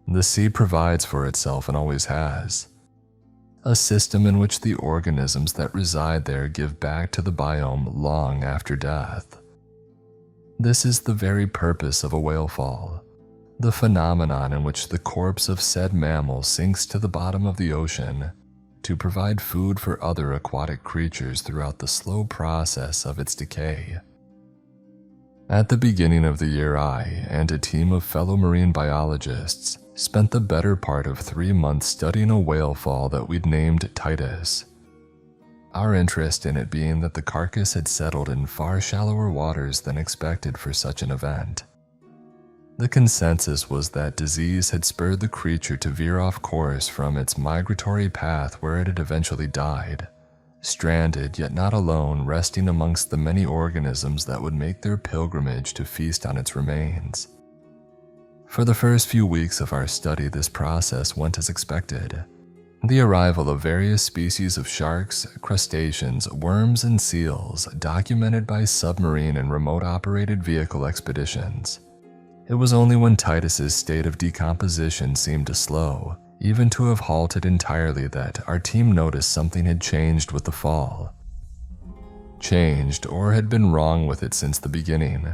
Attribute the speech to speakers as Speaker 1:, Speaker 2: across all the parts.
Speaker 1: The sea provides for itself and always has. A system in which the organisms that reside there give back to the biome long after death. This is the very purpose of a whale fall, the phenomenon in which the corpse of said mammal sinks to the bottom of the ocean to provide food for other aquatic creatures throughout the slow process of its decay. At the beginning of the year, I and a team of fellow marine biologists spent the better part of 3 months studying a whale fall that we'd named Titus. Our interest in it being that the carcass had settled in far shallower waters than expected for such an event. The consensus was that disease had spurred the creature to veer off course from its migratory path where it had eventually died, stranded yet not alone, resting amongst the many organisms that would make their pilgrimage to feast on its remains. For the first few weeks of our study, this process went as expected. The arrival of various species of sharks, crustaceans, worms, and seals documented by submarine and remote-operated vehicle expeditions. It was only when Titus's state of decomposition seemed to slow, even to have halted entirely, that our team noticed something had changed with the fall. Changed, or had been wrong with it since the beginning.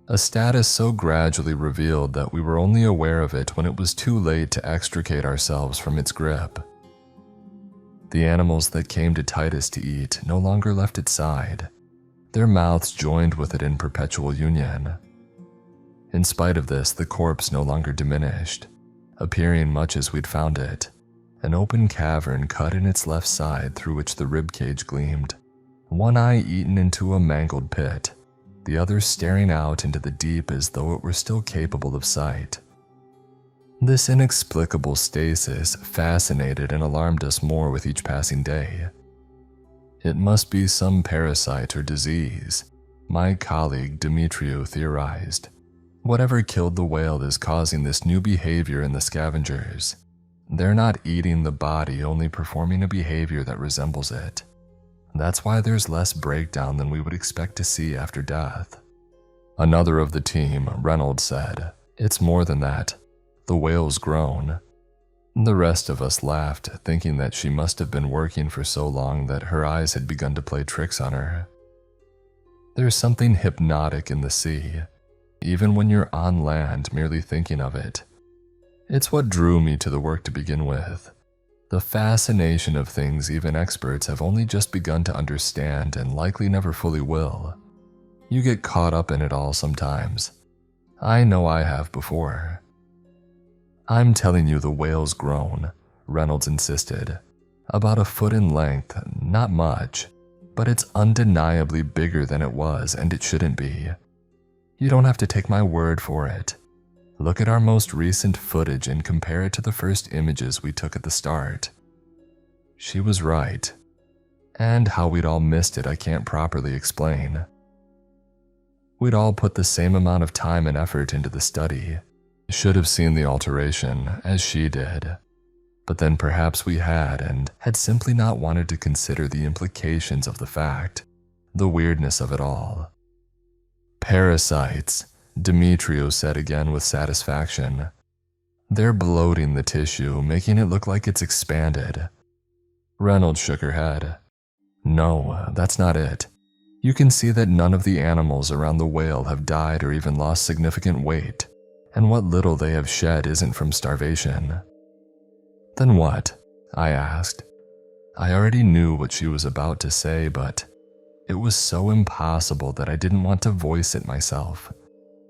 Speaker 1: A status so gradually revealed that we were only aware of it when it was too late to extricate ourselves from its grip. The animals that came to Titus to eat no longer left its side. Their mouths joined with it in perpetual union. In spite of this, the corpse no longer diminished, appearing much as we'd found it, an open cavern cut in its left side through which the ribcage gleamed, one eye eaten into a mangled pit, the other staring out into the deep as though it were still capable of sight. This inexplicable stasis fascinated and alarmed us more with each passing day. It must be some parasite or disease, my colleague Demetriou theorized. Whatever killed the whale is causing this new behavior in the scavengers. They're not eating the body, only performing a behavior that resembles it. That's why there's less breakdown than we would expect to see after death. Another of the team, Reynolds, said, "It's more than that. The whale's grown." The rest of us laughed, thinking that she must have been working for so long that her eyes had begun to play tricks on her. There's something hypnotic in the sea, even when you're on land merely thinking of it. It's what drew me to the work to begin with. The fascination of things even experts have only just begun to understand and likely never fully will. You get caught up in it all sometimes. I know I have before. "I'm telling you the whale's grown," Reynolds insisted. "About a foot in length, not much, but it's undeniably bigger than it was, and it shouldn't be. You don't have to take my word for it. Look at our most recent footage and compare it to the first images we took at the start." She was right. And how we'd all missed it I can't properly explain. We'd all put the same amount of time and effort into the study. Should have seen the alteration, as she did. But then perhaps we had, and had simply not wanted to consider the implications of the fact, the weirdness of it all. "Parasites," Demetriou said again with satisfaction. "They're bloating the tissue, making it look like it's expanded." Reynolds shook her head. "No, that's not it. You can see that none of the animals around the whale have died or even lost significant weight, and what little they have shed isn't from starvation." "Then what?" I asked. I already knew what she was about to say, but it was so impossible that I didn't want to voice it myself,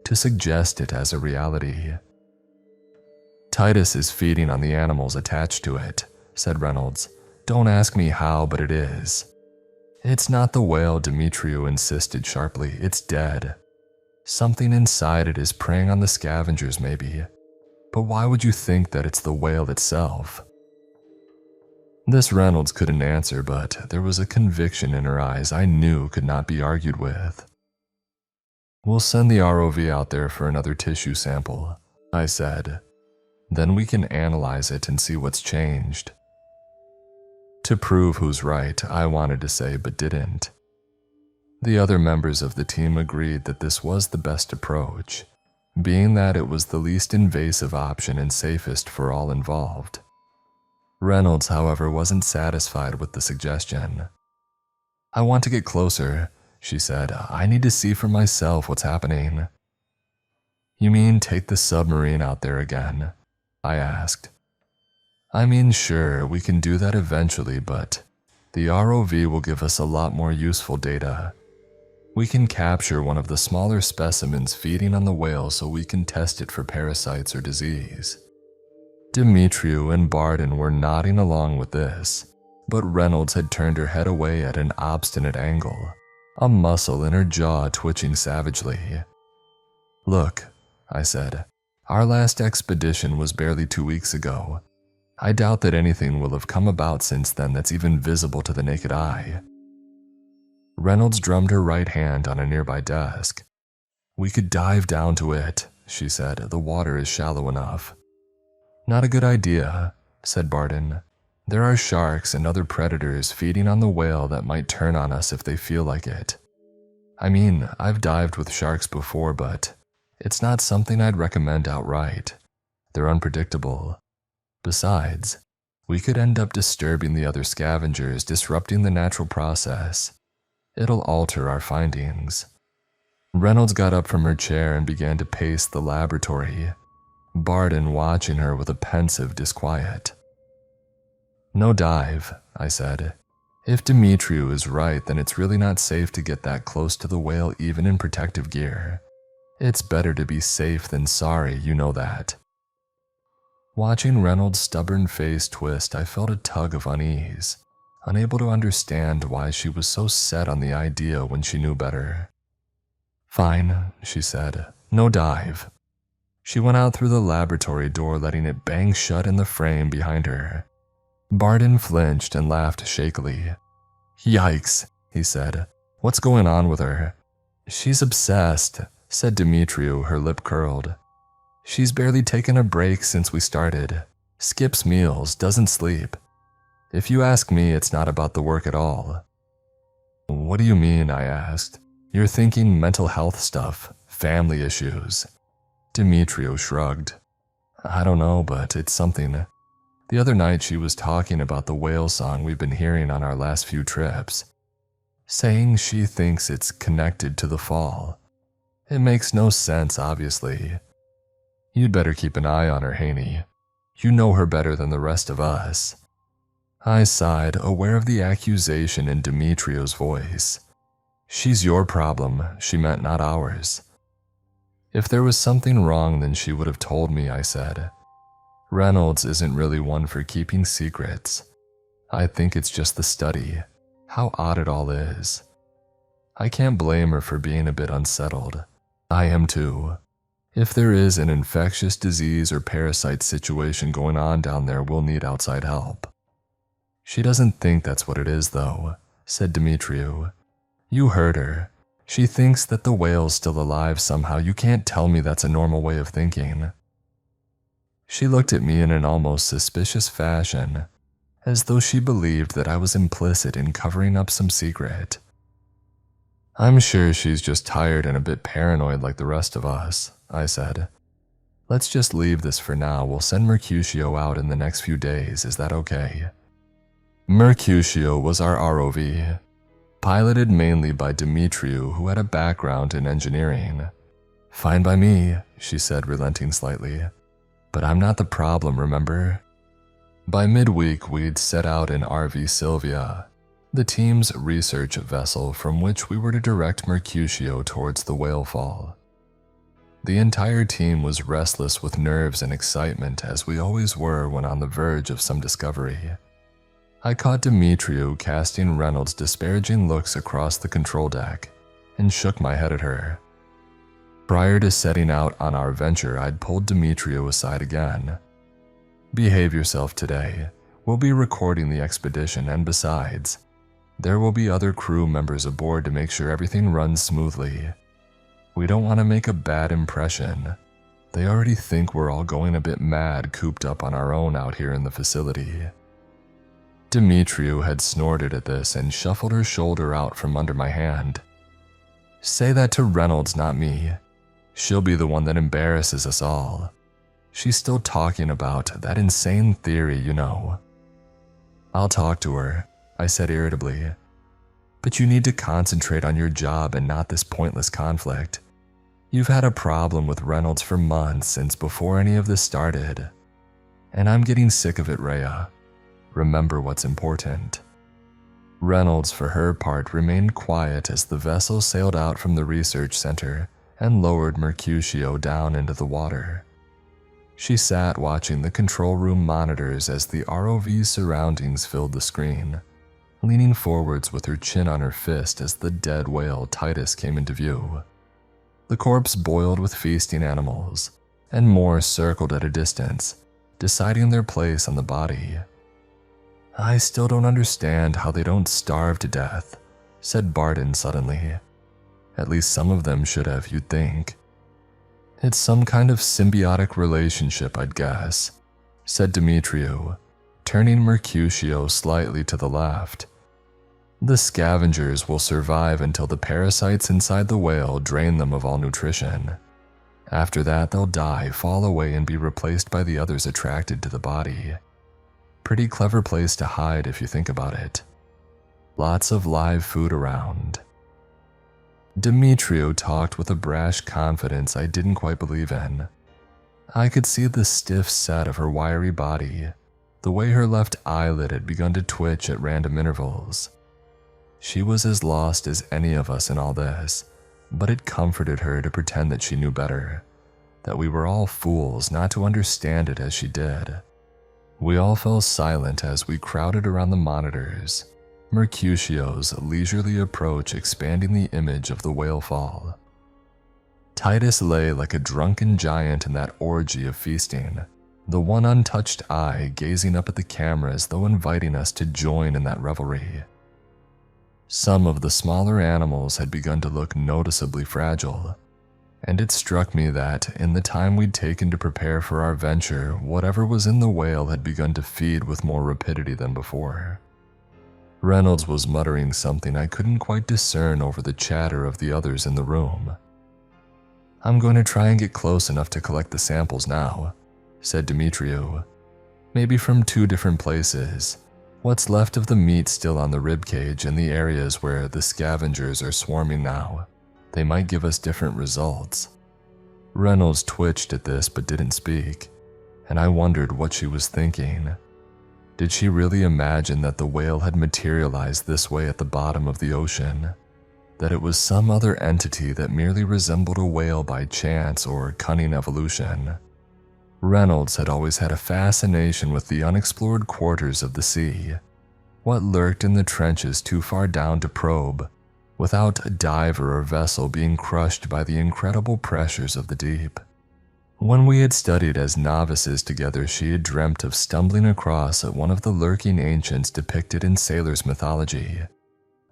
Speaker 1: to suggest it as a reality. "Titus is feeding on the animals attached to it," said Reynolds. "Don't ask me how, but it is." "It's not the whale," Demetriou insisted sharply. "It's dead. Something inside it is preying on the scavengers, maybe. But why would you think that it's the whale itself?" This Reynolds couldn't answer, but there was a conviction in her eyes I knew could not be argued with. "We'll send the ROV out there for another tissue sample," I said. "Then we can analyze it and see what's changed." To prove who's right, I wanted to say, but didn't. The other members of the team agreed that this was the best approach. being that it was the least invasive option and safest for all involved. Reynolds, however, wasn't satisfied with the suggestion. "I want to get closer," she said. "I need to see for myself what's happening." "You mean take the submarine out there again?" I asked. "I mean, sure, we can do that eventually, but the ROV will give us a lot more useful data. We can capture one of the smaller specimens feeding on the whale so we can test it for parasites or disease." Dimitriou and Barden were nodding along with this, but Reynolds had turned her head away at an obstinate angle, a muscle in her jaw twitching savagely. "Look," I said, "our last expedition was barely 2 weeks ago. I doubt that anything will have come about since then that's even visible to the naked eye." Reynolds drummed her right hand on a nearby desk. "We could dive down to it," she said. "The water is shallow enough." "Not a good idea," said Barden. "There are sharks and other predators feeding on the whale that might turn on us if they feel like it. I mean, I've dived with sharks before, but it's not something I'd recommend outright. They're unpredictable. Besides, we could end up disturbing the other scavengers, disrupting the natural process. It'll alter our findings." Reynolds got up from her chair and began to pace the laboratory, Barden watching her with a pensive disquiet. "No dive," I said. "If Dimitriou is right, then it's really not safe to get that close to the whale even in protective gear. It's better to be safe than sorry, you know that." Watching Reynolds' stubborn face twist, I felt a tug of unease, unable to understand why she was so set on the idea when she knew better. "Fine," she said. "No dive." She went out through the laboratory door, letting it bang shut in the frame behind her. Barden flinched and laughed shakily. "Yikes," he said. "What's going on with her?" "She's obsessed," said Dimitriou, her lip curled. "She's barely taken a break since we started. Skips meals, doesn't sleep. If you ask me, it's not about the work at all." "What do you mean?" I asked. "You're thinking mental health stuff, family issues." Dimitriou shrugged. "I don't know, but it's something. The other night she was talking about the whale song we've been hearing on our last few trips, saying she thinks it's connected to the fall. It makes no sense, obviously. You'd better keep an eye on her, Haney. You know her better than the rest of us." I sighed, aware of the accusation in Dimitriou's voice. "She's your problem," she meant, "not ours." "If there was something wrong, then she would have told me," I said. "Reynolds isn't really one for keeping secrets. I think it's just the study, how odd it all is. I can't blame her for being a bit unsettled. I am too. If there is an infectious disease or parasite situation going on down there, we'll need outside help." "She doesn't think that's what it is, though," said Dimitriou. "You heard her. She thinks that the whale's still alive somehow. You can't tell me that's a normal way of thinking." She looked at me in an almost suspicious fashion, as though she believed that I was implicit in covering up some secret. "I'm sure she's just tired and a bit paranoid like the rest of us," I said. "Let's just leave this for now. We'll send Mercutio out in the next few days. Is that okay?" Mercutio was our ROV, piloted mainly by Dimitriou, who had a background in engineering. "Fine by me," she said, relenting slightly. "But I'm not the problem, remember?" By midweek, we'd set out in RV Sylvia, the team's research vessel from which we were to direct Mercutio towards the whale fall. The entire team was restless with nerves and excitement, as we always were when on the verge of some discovery. I caught Dimitriou casting Reynolds disparaging looks across the control deck and shook my head at her. Prior to setting out on our venture, I'd pulled Dimitriou aside again. "Behave yourself today. We'll be recording the expedition, and besides, there will be other crew members aboard to make sure everything runs smoothly. We don't want to make a bad impression. They already think we're all going a bit mad cooped up on our own out here in the facility." Dimitriou had snorted at this and shuffled her shoulder out from under my hand. "Say that to Reynolds, not me. She'll be the one that embarrasses us all. She's still talking about that insane theory, you know." "I'll talk to her," I said irritably. "But you need to concentrate on your job and not this pointless conflict. You've had a problem with Reynolds for months since before any of this started. And I'm getting sick of it, Rhea. Remember what's important." Reynolds, for her part, remained quiet as the vessel sailed out from the research center and lowered Mercutio down into the water. She sat watching the control room monitors as the ROV's surroundings filled the screen, leaning forwards with her chin on her fist as the dead whale Titus came into view. The corpse boiled with feasting animals, and more circled at a distance, deciding their place on the body. "I still don't understand how they don't starve to death," said Barton suddenly. "At least some of them should have, you'd think." "It's some kind of symbiotic relationship, I'd guess," said Demetriou, turning Mercutio slightly to the left. "The scavengers will survive until the parasites inside the whale drain them of all nutrition. After that, they'll die, fall away, and be replaced by the others attracted to the body. Pretty clever place to hide if you think about it. Lots of live food around." Demetriou talked with a brash confidence I didn't quite believe in. I could see the stiff set of her wiry body, the way her left eyelid had begun to twitch at random intervals. She was as lost as any of us in all this, but it comforted her to pretend that she knew better, that we were all fools not to understand it as she did. We all fell silent as we crowded around the monitors, Mercutio's leisurely approach expanding the image of the whale fall. Titus lay like a drunken giant in that orgy of feasting, the one untouched eye gazing up at the camera as though inviting us to join in that revelry. Some of the smaller animals had begun to look noticeably fragile, and it struck me that in the time we'd taken to prepare for our venture, whatever was in the whale had begun to feed with more rapidity than before. Reynolds was muttering something I couldn't quite discern over the chatter of the others in the room. "I'm going to try and get close enough to collect the samples now," said Demetriou. "Maybe from 2 different places. What's left of the meat still on the ribcage and the areas where the scavengers are swarming now. They might give us different results." Reynolds twitched at this but didn't speak, and I wondered what she was thinking. Did she really imagine that the whale had materialized this way at the bottom of the ocean? That it was some other entity that merely resembled a whale by chance or cunning evolution? Reynolds had always had a fascination with the unexplored quarters of the sea, what lurked in the trenches too far down to probe, without a diver or vessel being crushed by the incredible pressures of the deep. When we had studied as novices together, she had dreamt of stumbling across one of the lurking ancients depicted in sailors' mythology,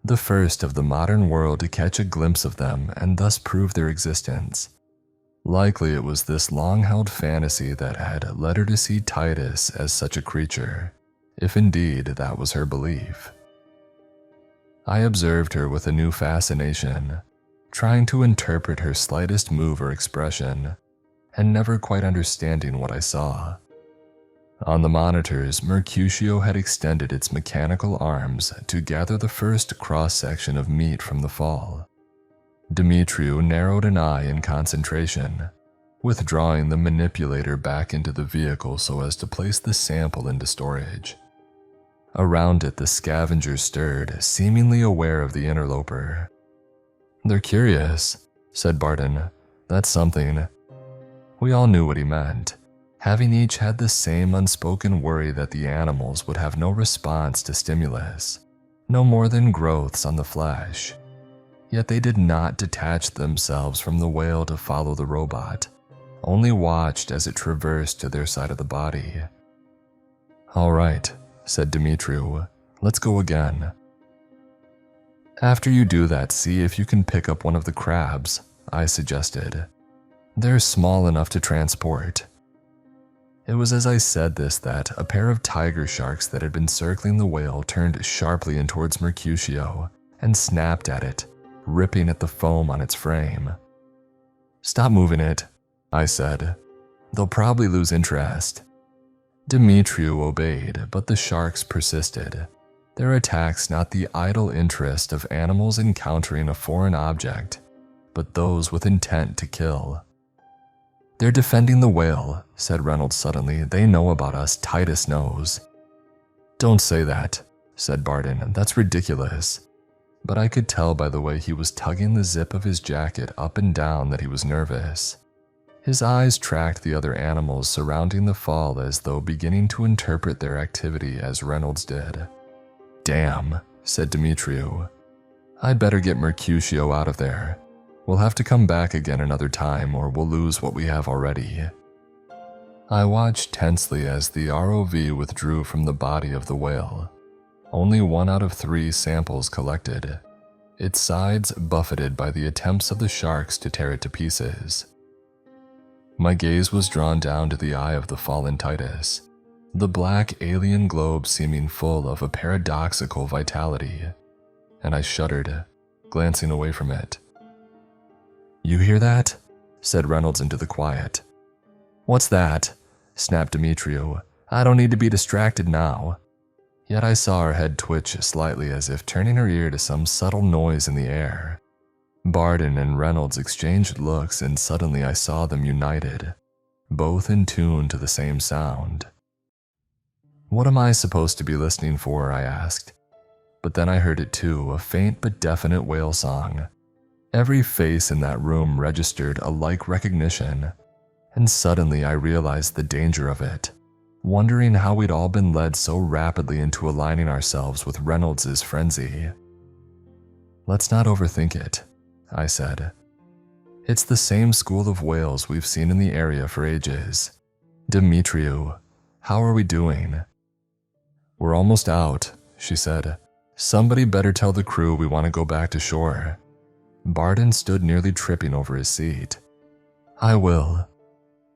Speaker 1: the first of the modern world to catch a glimpse of them and thus prove their existence. Likely it was this long-held fantasy that had led her to see Titus as such a creature, if indeed that was her belief. I observed her with a new fascination, trying to interpret her slightest move or expression, and never quite understanding what I saw. On the monitors, Mercutio had extended its mechanical arms to gather the first cross-section of meat from the fall. Demetriou narrowed an eye in concentration, withdrawing the manipulator back into the vehicle so as to place the sample into storage. Around it, the scavengers stirred, seemingly aware of the interloper. "They're curious," said Barton. "That's something." We all knew what he meant, having each had the same unspoken worry that the animals would have no response to stimulus, no more than growths on the flesh. Yet they did not detach themselves from the whale to follow the robot, only watched as it traversed to their side of the body. "All right," said Demetriou. "Let's go again." "After you do that, see if you can pick up one of the crabs," I suggested. "They're small enough to transport." It was as I said this that a pair of tiger sharks that had been circling the whale turned sharply in towards Mercutio and snapped at it, ripping at the foam on its frame. Stop moving it, I said. They'll probably lose interest. Dimitriou obeyed, but the sharks persisted. Their attacks not the idle interest of animals encountering a foreign object, but those with intent to kill. They're defending the whale, said Reynolds suddenly. They know about us, Titus knows. Don't say that, said Barden. That's ridiculous. But I could tell by the way he was tugging the zip of his jacket up and down that he was nervous. His eyes tracked the other animals surrounding the fall as though beginning to interpret their activity as Reynolds did. Damn, said Dimitriou. I'd better get Mercutio out of there. We'll have to come back again another time or we'll lose what we have already. I watched tensely as the ROV withdrew from the body of the whale. Only 1 out of 3 samples collected, its sides buffeted by the attempts of the sharks to tear it to pieces. My gaze was drawn down to the eye of the fallen Titus, the black alien globe seeming full of a paradoxical vitality, and I shuddered, glancing away from it. You hear that? Said Reynolds into the quiet. What's that? Snapped Dimitriou. I don't need to be distracted now. Yet I saw her head twitch slightly as if turning her ear to some subtle noise in the air. Barden and Reynolds exchanged looks and suddenly I saw them united, both in tune to the same sound. What am I supposed to be listening for? I asked. But then I heard it too, a faint but definite whale song. Every face in that room registered a like recognition, and suddenly I realized the danger of it. Wondering how we'd all been led so rapidly into aligning ourselves with Reynolds' frenzy. Let's not overthink it, I said. It's the same school of whales we've seen in the area for ages. Dimitriou, how are we doing? We're almost out, she said. Somebody better tell the crew we want to go back to shore. Barden stood nearly tripping over his seat. I will.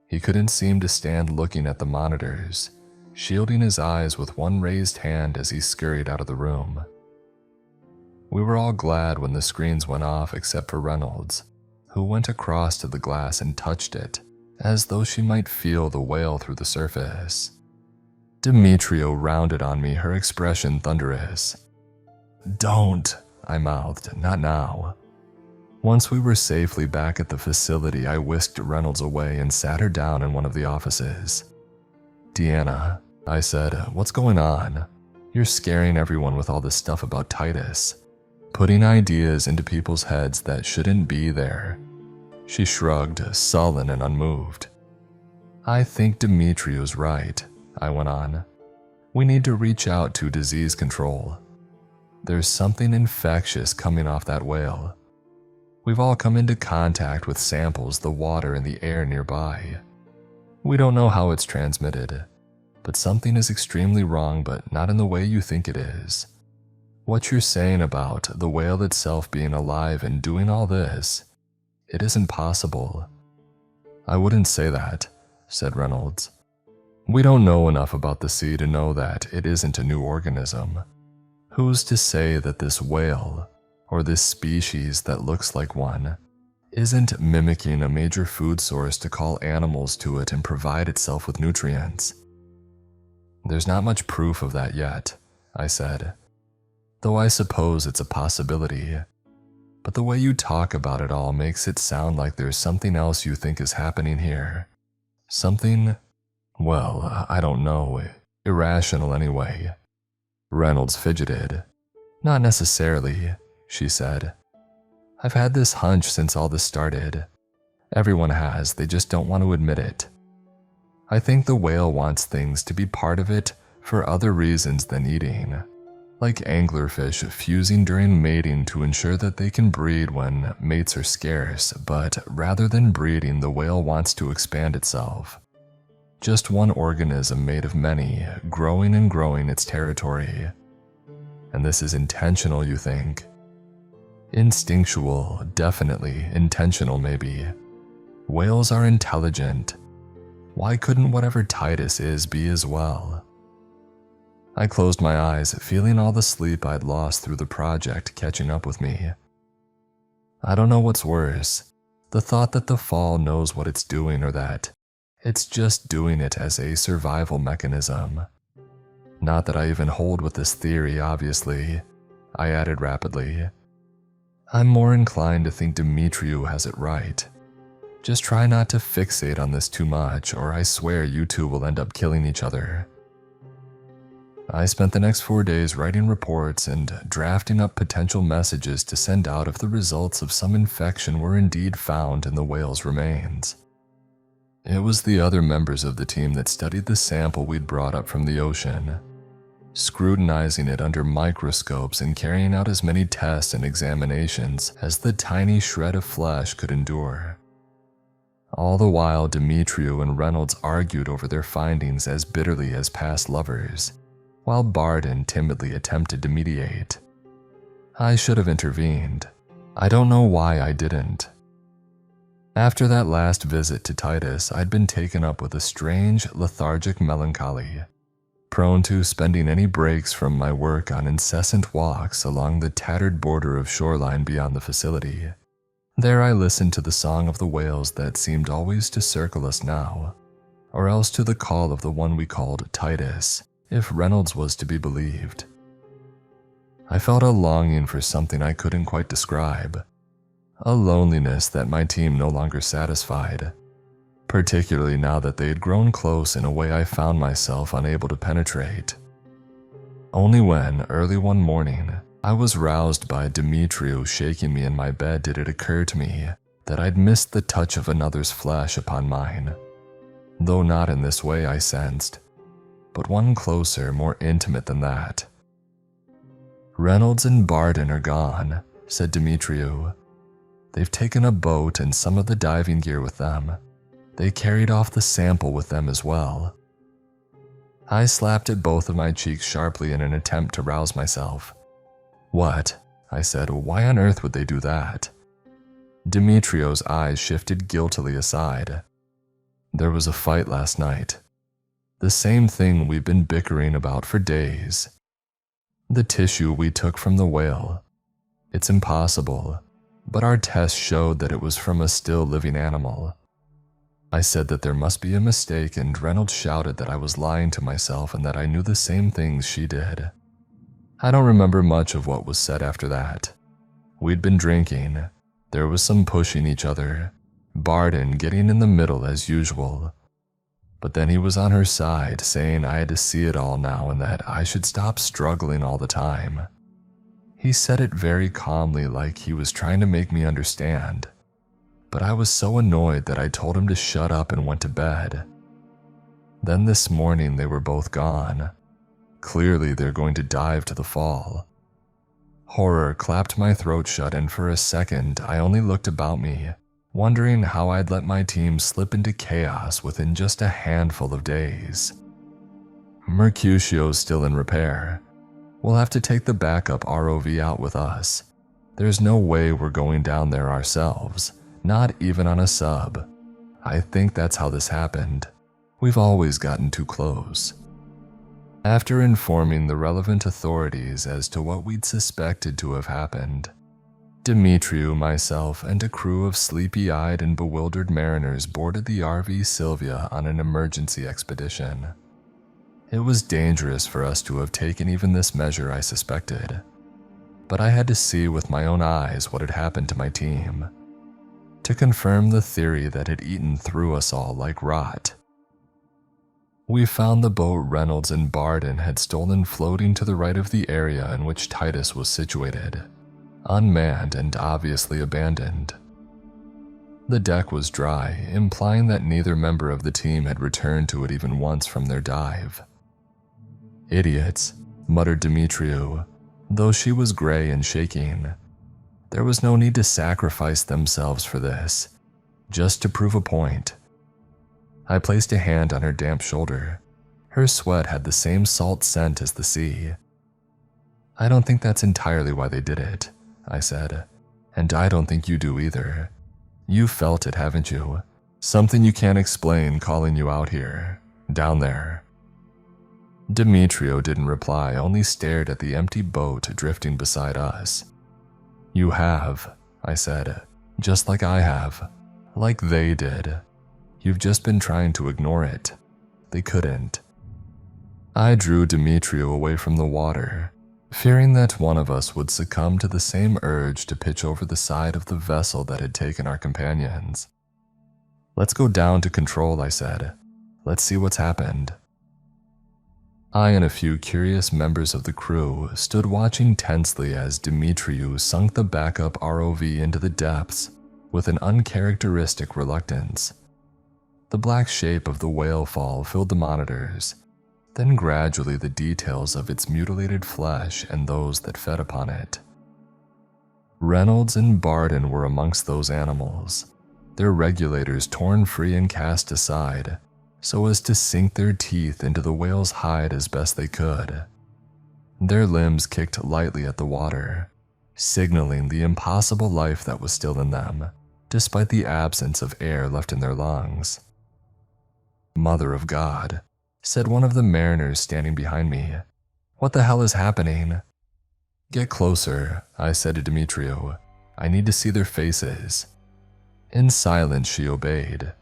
Speaker 1: He couldn't seem to stand looking at the monitors, shielding his eyes with one raised hand as he scurried out of the room. We were all glad when the screens went off except for Reynolds, who went across to the glass and touched it, as though she might feel the whale through the surface. Dimitriou rounded on me, her expression thunderous. Don't, I mouthed, not now. Once we were safely back at the facility, I whisked Reynolds away and sat her down in one of the offices. Deanna, I said, what's going on? You're scaring everyone with all this stuff about Titus, putting ideas into people's heads that shouldn't be there. She shrugged, sullen and unmoved. I think Dimitriou's right, I went on. We need to reach out to disease control. There's something infectious coming off that whale. We've all come into contact with samples, the water and the air nearby. We don't know how it's transmitted, but something is extremely wrong, but not in the way you think it is. What you're saying about the whale itself being alive and doing all this, it isn't possible. I wouldn't say that, said Reynolds. We don't know enough about the sea to know that it isn't a new organism. Who's to say that this whale, or this species that looks like one, isn't mimicking a major food source to call animals to it and provide itself with nutrients? There's not much proof of that yet, I said, though I suppose it's a possibility. But the way you talk about it all makes it sound like there's something else you think is happening here. Something, well, I don't know, irrational anyway. Reynolds fidgeted. Not necessarily, she said. I've had this hunch since all this started. Everyone has, they just don't want to admit it. I think the whale wants things to be part of it for other reasons than eating. Like anglerfish fusing during mating to ensure that they can breed when mates are scarce, but rather than breeding, the whale wants to expand itself. Just one organism made of many, growing and growing its territory. And this is intentional, you think? Instinctual, definitely. Intentional, maybe. Whales are intelligent. Why couldn't whatever Titus is be as well? I closed my eyes, feeling all the sleep I'd lost through the project catching up with me. I don't know what's worse, The thought that the fall knows what it's doing or that it's just doing it as a survival mechanism. Not that I even hold with this theory, obviously, I added rapidly. I'm more inclined to think Dimitriou has it right. Just try not to fixate on this too much, or I swear you two will end up killing each other. I spent the next 4 days writing reports and drafting up potential messages to send out if the results of some infection were indeed found in the whale's remains. It was the other members of the team that studied the sample we'd brought up from the ocean, scrutinizing it under microscopes and carrying out as many tests and examinations as the tiny shred of flesh could endure. All the while, Dimitriou and Reynolds argued over their findings as bitterly as past lovers, while Barden timidly attempted to mediate. I should have intervened. I don't know why I didn't. After that last visit to Titus, I'd been taken up with a strange, lethargic melancholy, prone to spending any breaks from my work on incessant walks along the tattered border of shoreline beyond the facility. There I listened to the song of the whales that seemed always to circle us now, or else to the call of the one we called Titus, if Reynolds was to be believed. I felt a longing for something I couldn't quite describe, a loneliness that my team no longer satisfied, particularly now that they had grown close in a way I found myself unable to penetrate. Only when, early one morning, I was roused by Dimitriou shaking me in my bed did it occur to me that I'd missed the touch of another's flesh upon mine. Though not in this way, I sensed, but one closer, more intimate than that. Reynolds and Barden are gone, said Dimitriou. They've taken a boat and some of the diving gear with them. They carried off the sample with them as well. I slapped at both of my cheeks sharply in an attempt to rouse myself. What? I said. Why on earth would they do that? Dimitriou's eyes shifted guiltily aside. There was a fight last night. The same thing we've been bickering about for days. The tissue we took from the whale. It's impossible, but our tests showed that it was from a still living animal. I said that there must be a mistake, and Reynolds shouted that I was lying to myself and that I knew the same things she did. I don't remember much of what was said after that. We'd been drinking. There was some pushing each other, Barden getting in the middle as usual. But then he was on her side, saying I had to see it all now and that I should stop struggling all the time. He said it very calmly, like he was trying to make me understand. But I was so annoyed that I told him to shut up and went to bed. Then this morning they were both gone. Clearly they're going to dive to the fall. Horror clapped my throat shut, and for a second I only looked about me, wondering how I'd let my team slip into chaos within just a handful of days. Mercutio's still in repair. We'll have to take the backup ROV out with us. There's no way we're going down there ourselves, not even on a sub. I think that's how this happened. We've always gotten too close. After informing the relevant authorities as to what we'd suspected to have happened, Dimitriou, myself, and a crew of sleepy-eyed and bewildered mariners boarded the RV Sylvia on an emergency expedition. It was dangerous for us to have taken even this measure, I suspected, but I had to see with my own eyes what had happened to my team, to confirm the theory that had eaten through us all like rot. We found the boat Reynolds and Barden had stolen floating to the right of the area in which Titus was situated, unmanned and obviously abandoned. The deck was dry, implying that neither member of the team had returned to it even once from their dive. Idiots, muttered Dimitriou, though she was gray and shaking. There was no need to sacrifice themselves for this, just to prove a point. I placed a hand on her damp shoulder. Her sweat had the same salt scent as the sea. I don't think that's entirely why they did it, I said, and I don't think you do either. You felt it, haven't you? Something you can't explain calling you out here, down there. Dimitriou didn't reply, only stared at the empty boat drifting beside us. You have, I said, just like I have. like they did. You've just been trying to ignore it. They couldn't. I drew Demetriou away from the water, fearing that one of us would succumb to the same urge to pitch over the side of the vessel that had taken our companions. "Let's go down to control," I said. "Let's see what's happened." I and a few curious members of the crew stood watching tensely as Demetriou sunk the backup ROV into the depths with an uncharacteristic reluctance. The black shape of the whale fall filled the monitors, then gradually the details of its mutilated flesh and those that fed upon it. Reynolds and Barden were amongst those animals, their regulators torn free and cast aside, so as to sink their teeth into the whale's hide as best they could. Their limbs kicked lightly at the water, signaling the impossible life that was still in them, despite the absence of air left in their lungs. "Mother of God," said one of the mariners standing behind me. "What the hell is happening?" "Get closer," I said to Demetriou. "I need to see their faces." In silence she obeyed,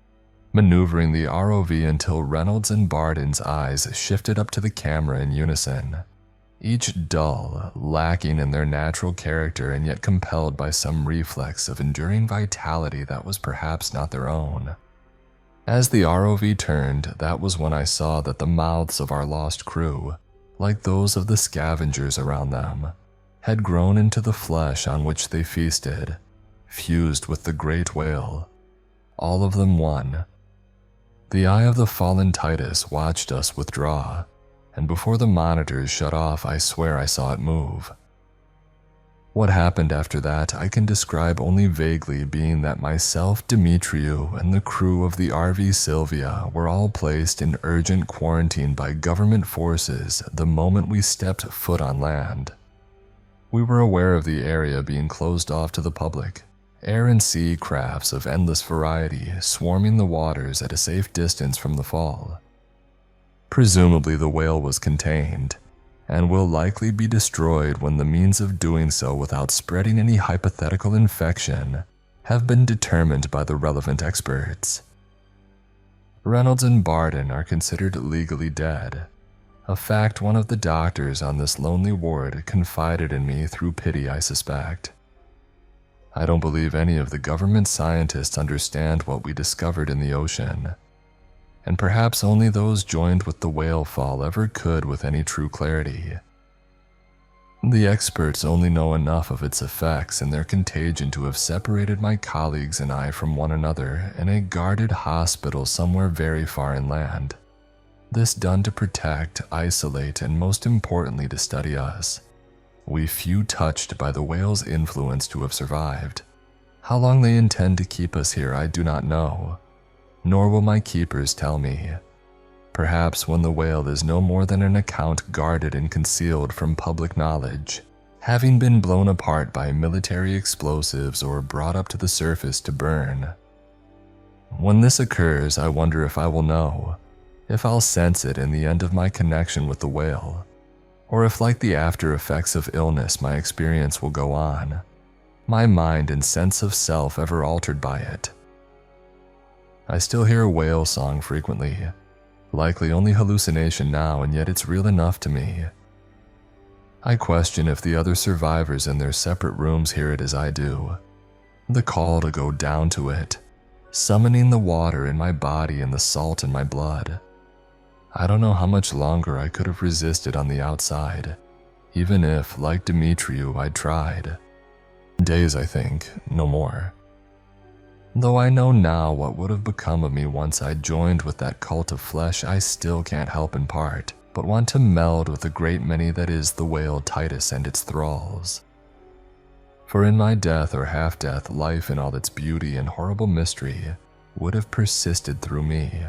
Speaker 1: maneuvering the ROV until Reynolds and Barden's eyes shifted up to the camera in unison, each dull, lacking in their natural character and yet compelled by some reflex of enduring vitality that was perhaps not their own. As the ROV turned, that was when I saw that the mouths of our lost crew, like those of the scavengers around them, had grown into the flesh on which they feasted, fused with the great whale, all of them one. The eye of the fallen Titus watched us withdraw, and before the monitors shut off, I swear I saw it move. What happened after that I can describe only vaguely, being that myself, Demetriou, and the crew of the RV Sylvia were all placed in urgent quarantine by government forces the moment we stepped foot on land. We were aware of the area being closed off to the public, air and sea crafts of endless variety swarming the waters at a safe distance from the fall. Presumably the whale was contained, and will likely be destroyed when the means of doing so without spreading any hypothetical infection have been determined by the relevant experts. Reynolds and Barden are considered legally dead, a fact one of the doctors on this lonely ward confided in me through pity, I suspect. I don't believe any of the government scientists understand what we discovered in the ocean, and perhaps only those joined with the whale fall ever could with any true clarity. The experts only know enough of its effects and their contagion to have separated my colleagues and I from one another in a guarded hospital somewhere very far inland. This done to protect, isolate, and most importantly to study us. We few touched by the whale's influence to have survived. How long they intend to keep us here I do not know, nor will my keepers tell me. Perhaps when the whale is no more than an account guarded and concealed from public knowledge, having been blown apart by military explosives or brought up to the surface to burn. When this occurs, I wonder if I will know, if I'll sense it in the end of my connection with the whale, or if, like the after effects of illness, my experience will go on, my mind and sense of self ever altered by it. I still hear a whale song frequently, likely only hallucination now, and yet it's real enough to me. I question if the other survivors in their separate rooms hear it as I do. The call to go down to it, summoning the water in my body and the salt in my blood. I don't know how much longer I could have resisted on the outside, even if, like Demetriou, I'd tried. Days, I think, no more. Though I know now what would have become of me once I joined with that cult of flesh, I still can't help in part, but want to meld with the great many that is the whale Titus and its thralls. For in my death or half-death, life in all its beauty and horrible mystery would have persisted through me,